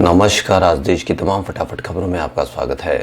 नमस्कार। आज देश की तमाम फटाफट खबरों में आपका स्वागत है।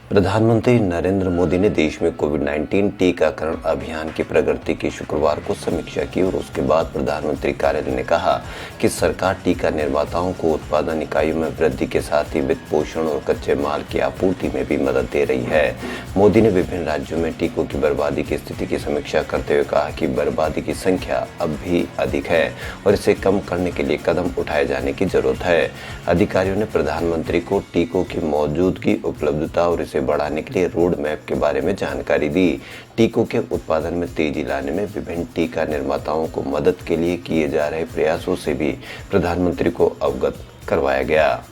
प्रधानमंत्री नरेंद्र मोदी ने देश में कोविड-19 टीकाकरण अभियान की प्रगति की शुक्रवार को समीक्षा की और उसके बाद प्रधानमंत्री कार्यालय ने कहा कि सरकार टीका निर्माताओं को उत्पादन इकाइयों में वृद्धि के साथ ही वित्त पोषण और कच्चे माल की आपूर्ति में भी मदद दे रही है। मोदी ने विभिन्न राज्यों में टीकों की बर्बादी की स्थिति की समीक्षा करते हुए कहा कि बर्बादी की संख्या अब भी अधिक है और इसे कम करने के लिए कदम उठाए जाने की जरूरत है। अधिकारियों ने प्रधानमंत्री को टीकों की मौजूदगी, उपलब्धता और इसे बढ़ाने के लिए रोड मैप के बारे में जानकारी दी। टीकों के उत्पादन में तेजी लाने में विभिन्न टीका निर्माताओं को मदद के लिए किए जा रहे प्रयासों से भी प्रधानमंत्री को अवगत करवाया गया।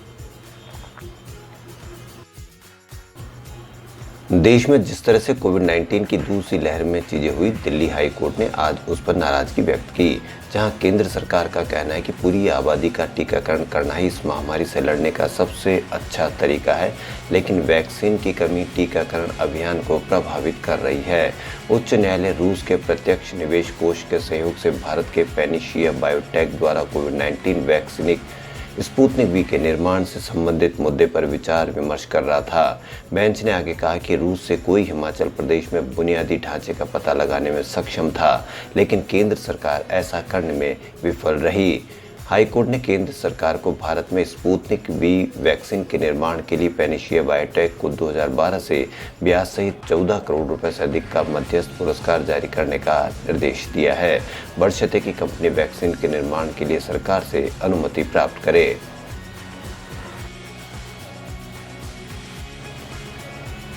देश में जिस तरह से कोविड-19 की दूसरी लहर में चीजें हुई, दिल्ली हाई कोर्ट ने आज उस पर नाराजगी व्यक्त की, जहां केंद्र सरकार का कहना है कि पूरी आबादी का टीकाकरण करना ही इस महामारी से लड़ने का सबसे अच्छा तरीका है, लेकिन वैक्सीन की कमी टीकाकरण अभियान को प्रभावित कर रही है। उच्च न्यायालय रूस के प्रत्यक्ष निवेश कोष के सहयोग से भारत के पैनिशिया बायोटेक द्वारा कोविड-19 वैक्सीन स्पुतनिक वी के निर्माण से संबंधित मुद्दे पर विचार विमर्श कर रहा था। बेंच ने आगे कहा कि रूस से कोई हिमाचल प्रदेश में बुनियादी ढांचे का पता लगाने में सक्षम था, लेकिन केंद्र सरकार ऐसा करने में विफल रही। हाईकोर्ट ने केंद्र सरकार को भारत में स्पुतनिक वी वैक्सीन के निर्माण के लिए पैनिशिया बायोटेक को 2012 से ब्याज सहित 14 करोड़ रुपए से अधिक का मध्यस्थ पुरस्कार जारी करने का निर्देश दिया है, बशर्ते कि कंपनी वैक्सीन के निर्माण के लिए सरकार से अनुमति प्राप्त करे।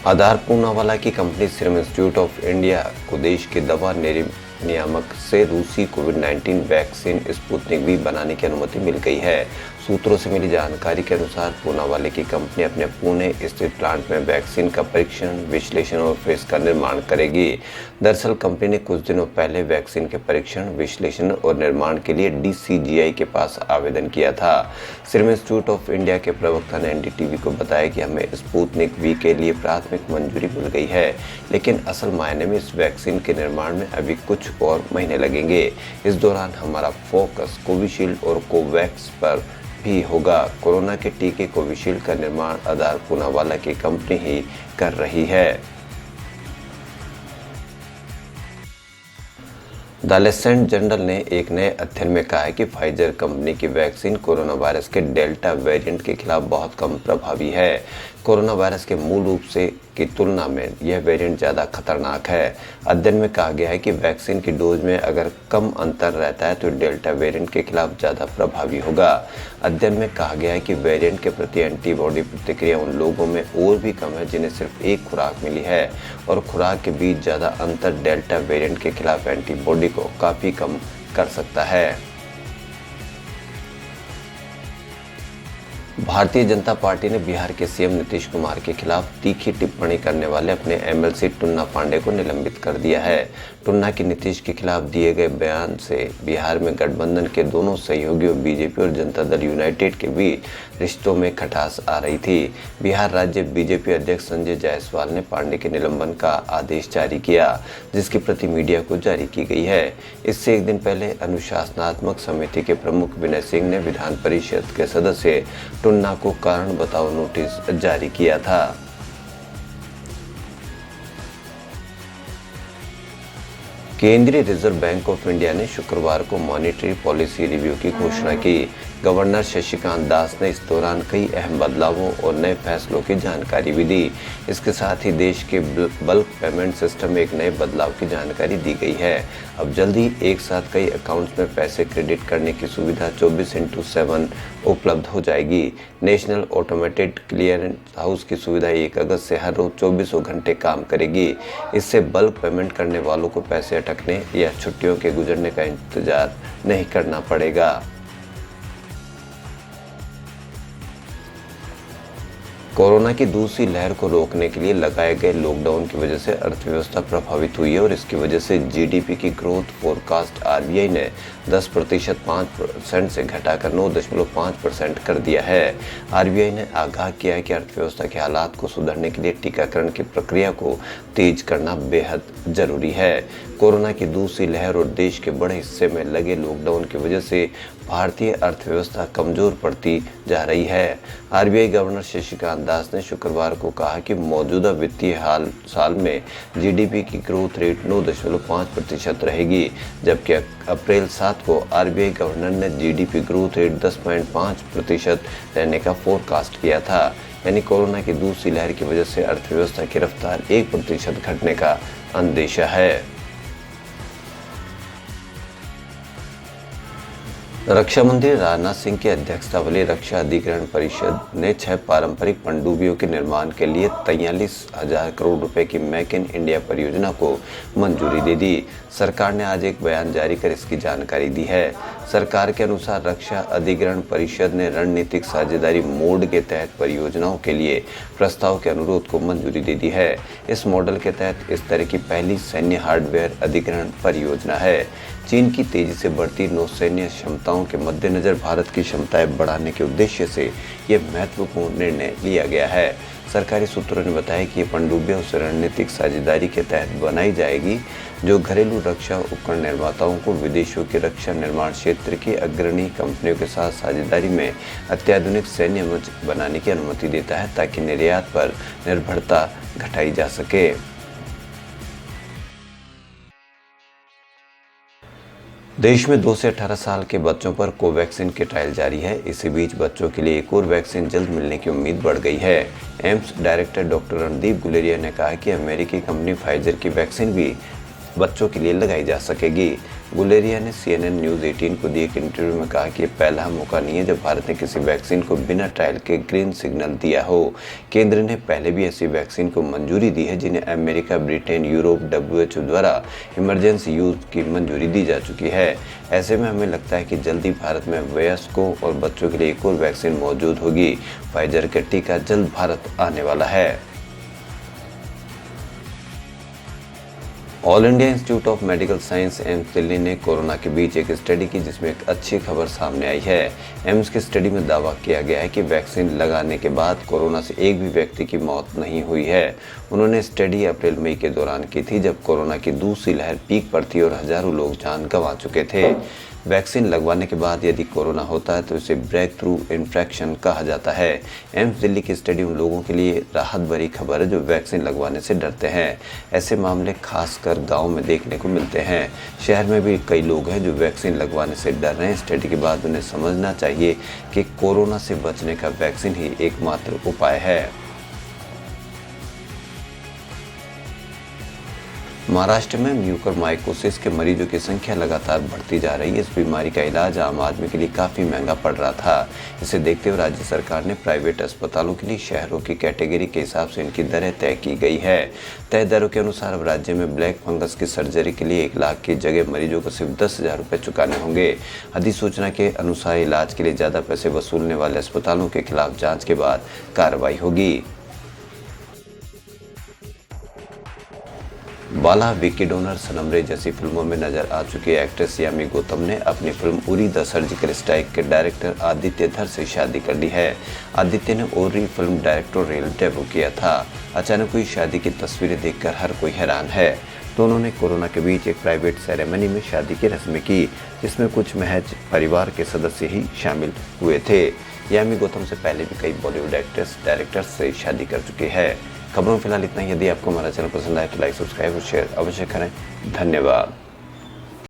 आधार पूनावाला की company serum institute of India को देश के दवा नियामक से रूसी कोविड-19 वैक्सीन स्पुतनिक वी बनाने की अनुमति मिल गई है। सूत्रों से मिली जानकारी के अनुसार पूनावाला की कंपनी अपने पुणे स्थित प्लांट में वैक्सीन का परीक्षण, विश्लेषण और फिर इसका निर्माण करेगी। दरअसल कंपनी ने कुछ दिनों पहले वैक्सीन के परीक्षण, विश्लेषण और निर्माण के लिए DCGI के पास आवेदन किया था। सीरम इंस्टीट्यूट ऑफ इंडिया के प्रवक्ता ने NDTV को बताया कि हमें स्पुतनिक वी के लिए प्राथमिक मंजूरी मिल गई है, लेकिन असल मायने में इस वैक्सीन के निर्माण में अभी कुछ और महीने लगेंगे। इस दौरान हमारा फोकस कोविशील्ड और कोवैक्स पर भी होगा। कोरोना के टीके कोविशील्ड का निर्माण आधार पूनावाला की कंपनी ही कर रही है। द लेसेंट जर्नल ने एक नए अध्ययन में कहा है कि फाइजर कंपनी की वैक्सीन कोरोना वायरस के डेल्टा वेरिएंट के खिलाफ बहुत कम प्रभावी है। कोरोना वायरस के मूल रूप से की तुलना में यह वेरिएंट ज़्यादा खतरनाक है। अध्ययन में कहा गया है कि वैक्सीन की डोज में अगर कम अंतर रहता है तो डेल्टा वेरिएंट के खिलाफ ज़्यादा प्रभावी होगा। अध्ययन में कहा गया है कि वेरिएंट के प्रति एंटीबॉडी प्रतिक्रिया उन लोगों में और भी कम है जिन्हें सिर्फ एक खुराक मिली है, और खुराक के बीच ज़्यादा अंतर डेल्टा वेरिएंट के खिलाफ एंटीबॉडी को काफ़ी कम कर सकता है। भारतीय जनता पार्टी ने बिहार के CM नीतीश कुमार के खिलाफ तीखी टिप्पणी करने वाले अपने MLC टुन्ना पांडे को निलंबित कर दिया है। टुन्ना की नीतीश के खिलाफ दिए गए बयान से बिहार में गठबंधन के दोनों सहयोगियों BJP और जनता दल यूनाइटेड के बीच रिश्तों में खटास आ रही थी। बिहार राज्य BJP अध्यक्ष संजय जायसवाल ने पांडे के निलंबन का आदेश जारी किया, जिसकी प्रति मीडिया को जारी की गई है। इससे एक दिन पहले अनुशासनात्मक समिति के प्रमुख विनय सिंह ने विधान परिषद के सदस्य टुन्ना को कारण बताओ नोटिस जारी किया था। केंद्रीय रिजर्व बैंक ऑफ इंडिया ने शुक्रवार को मॉनेटरी पॉलिसी रिव्यू की घोषणा की। गवर्नर शशिकांत दास ने इस दौरान कई अहम बदलावों और नए फैसलों की जानकारी भी दी। इसके साथ ही देश के बल्क पेमेंट सिस्टम में एक नए बदलाव की जानकारी दी गई है। अब जल्दी एक साथ कई अकाउंट्स में पैसे क्रेडिट करने की सुविधा 24/7 उपलब्ध हो जाएगी। नेशनल ऑटोमेटेड क्लियरेंस हाउस की सुविधा 1 अगस्त से हर रोज 24 घंटे काम करेगी। इससे बल्क पेमेंट करने वालों को पैसे अटकने या छुट्टियों के गुजरने का इंतजार नहीं करना पड़ेगा। कोरोना की दूसरी लहर को रोकने के लिए लगाए गए लॉकडाउन की वजह से अर्थव्यवस्था प्रभावित हुई है और इसकी वजह से GDP की ग्रोथ फोरकास्ट RBI ने 10% 5% से घटाकर 9.5% कर दिया है। RBI ने आगाह किया है कि अर्थव्यवस्था के हालात को सुधारने के लिए टीकाकरण की प्रक्रिया को तेज करना बेहद जरूरी है। कोरोना की दूसरी लहर और देश के बड़े हिस्से में लगे लॉकडाउन की वजह से भारतीय अर्थव्यवस्था कमजोर पड़ती जा रही है। आरबीआई गवर्नर शक्तिकांत दास ने शुक्रवार को कहा कि मौजूदा वित्तीय साल में जीडीपी की ग्रोथ रेट 9.5% रहेगी, जबकि अप्रैल 7 को आरबीआई गवर्नर ने जीडीपी ग्रोथ रेट 10.5% रहने का फोरकास्ट किया था। यानी कोरोना की दूसरी लहर की वजह से अर्थव्यवस्था की रफ्तार 1% घटने का अंदेशा है। रक्षा मंत्री राजनाथ सिंह की अध्यक्षता वाली रक्षा अधिग्रहण परिषद ने 6 पारंपरिक पनडुब्बियों के निर्माण के लिए 43,000 करोड़ रुपए की मेक इन इंडिया परियोजना को मंजूरी दे दी। सरकार ने आज एक बयान जारी कर इसकी जानकारी दी है। सरकार के अनुसार रक्षा अधिग्रहण परिषद ने रणनीतिक साझेदारी मोड के तहत परियोजनाओं के लिए प्रस्ताव के अनुरोध को मंजूरी दे दी है। इस मॉडल के तहत इस तरह की पहली सैन्य हार्डवेयर अधिग्रहण परियोजना है। चीन की तेजी से बढ़ती नौसैन्य क्षमताओं के मद्देनजर भारत की क्षमताएं बढ़ाने के उद्देश्य से यह महत्वपूर्ण निर्णय लिया गया है। सरकारी सूत्रों ने बताया कि ये पनडुब्बियां उस रणनीतिक साझेदारी के तहत बनाई जाएगी जो घरेलू रक्षा उपकरण निर्माताओं को विदेशों के रक्षा निर्माण क्षेत्र की अग्रणी कंपनियों के साथ साझेदारी में अत्याधुनिक सैन्य मंच बनाने की अनुमति देता है, ताकि निर्यात पर निर्भरता घटाई जा सके। देश में 2 से 18 साल के बच्चों पर कोवैक्सीन के ट्रायल जारी है। इसी बीच बच्चों के लिए एक और वैक्सीन जल्द मिलने की उम्मीद बढ़ गई है। AIIMS director doctor Randeep Guleria ने कहा कि अमेरिकी कंपनी फाइजर की वैक्सीन भी बच्चों के लिए लगाई जा सकेगी। गुलेरिया ने CNN न्यूज़ 18 को दिए एक इंटरव्यू में कहा कि ये पहला मौका नहीं है जब भारत ने किसी वैक्सीन को बिना ट्रायल के ग्रीन सिग्नल दिया हो। केंद्र ने पहले भी ऐसी वैक्सीन को मंजूरी दी है जिन्हें अमेरिका, ब्रिटेन, यूरोप, WHO द्वारा इमरजेंसी यूज की मंजूरी दी जा चुकी है। ऐसे में हमें लगता है कि जल्दी भारत में वयस्कों और बच्चों के लिए एक और वैक्सीन मौजूद होगी। फाइजर का टीका जल्द भारत आने वाला है। All India institute of medical science AIIMS Delhi ने कोरोना के बीच एक स्टडी की जिसमें एक अच्छी खबर सामने आई है। एम्स की स्टडी में दावा किया गया है कि वैक्सीन लगाने के बाद कोरोना से एक भी व्यक्ति की मौत नहीं हुई है। उन्होंने स्टडी अप्रैल मई के दौरान की थी, जब कोरोना की दूसरी लहर पीक पर थी और हजारों लोग जान गंवा चुके थे। वैक्सीन लगवाने के बाद यदि कोरोना होता है तो इसे ब्रेक थ्रू इन्फेक्शन कहा जाता है। एम्स दिल्ली की स्टडी उन लोगों के लिए राहत भरी खबर है जो वैक्सीन लगवाने से डरते हैं। ऐसे मामले खासकर गांव में देखने को मिलते हैं। शहर में भी कई लोग हैं जो वैक्सीन लगवाने से डर रहे हैं। स्टडी के बाद उन्हें समझना चाहिए कि कोरोना से बचने का वैक्सीन ही एकमात्र उपाय है। महाराष्ट्र में म्यूकरमाइकोसिस के मरीजों की संख्या लगातार बढ़ती जा रही है। इस बीमारी का इलाज आम आदमी के लिए काफ़ी महंगा पड़ रहा था। इसे देखते हुए राज्य सरकार ने प्राइवेट अस्पतालों के लिए शहरों की कैटेगरी के हिसाब से इनकी दरें तय की गई है। तय दरों के अनुसार अब राज्य में ब्लैक फंगस की सर्जरी के लिए 1 लाख की जगह मरीजों को सिर्फ 10,000 रुपये चुकाने होंगे। अधिसूचना के अनुसार इलाज के लिए ज़्यादा पैसे वसूलने वाले अस्पतालों के खिलाफ जाँच के बाद कार्रवाई होगी। बाला, विकी डोनर, सनम रे जैसी फिल्मों में नजर आ चुकी एक्ट्रेस यामी गौतम ने अपनी film Uri the surgical strike के डायरेक्टर आदित्य धर से शादी कर ली है। आदित्य ने उरी फिल्म डायरेक्टोरियल डेब्यू किया था। अचानक हुई शादी की तस्वीरें देखकर हर कोई हैरान है। दोनों ने कोरोना के बीच एक प्राइवेट सेरेमनी में शादी की रस्में की, जिसमें कुछ महज परिवार के सदस्य ही शामिल हुए थे। यामी गौतम से पहले भी कई बॉलीवुड एक्ट्रेस डायरेक्टर्स से शादी कर चुके हैं। खबरों में फिलहाल इतना ही। यदि आपको हमारा चैनल पसंद आए तो लाइक, सब्सक्राइब और शेयर अवश्य करें। धन्यवाद।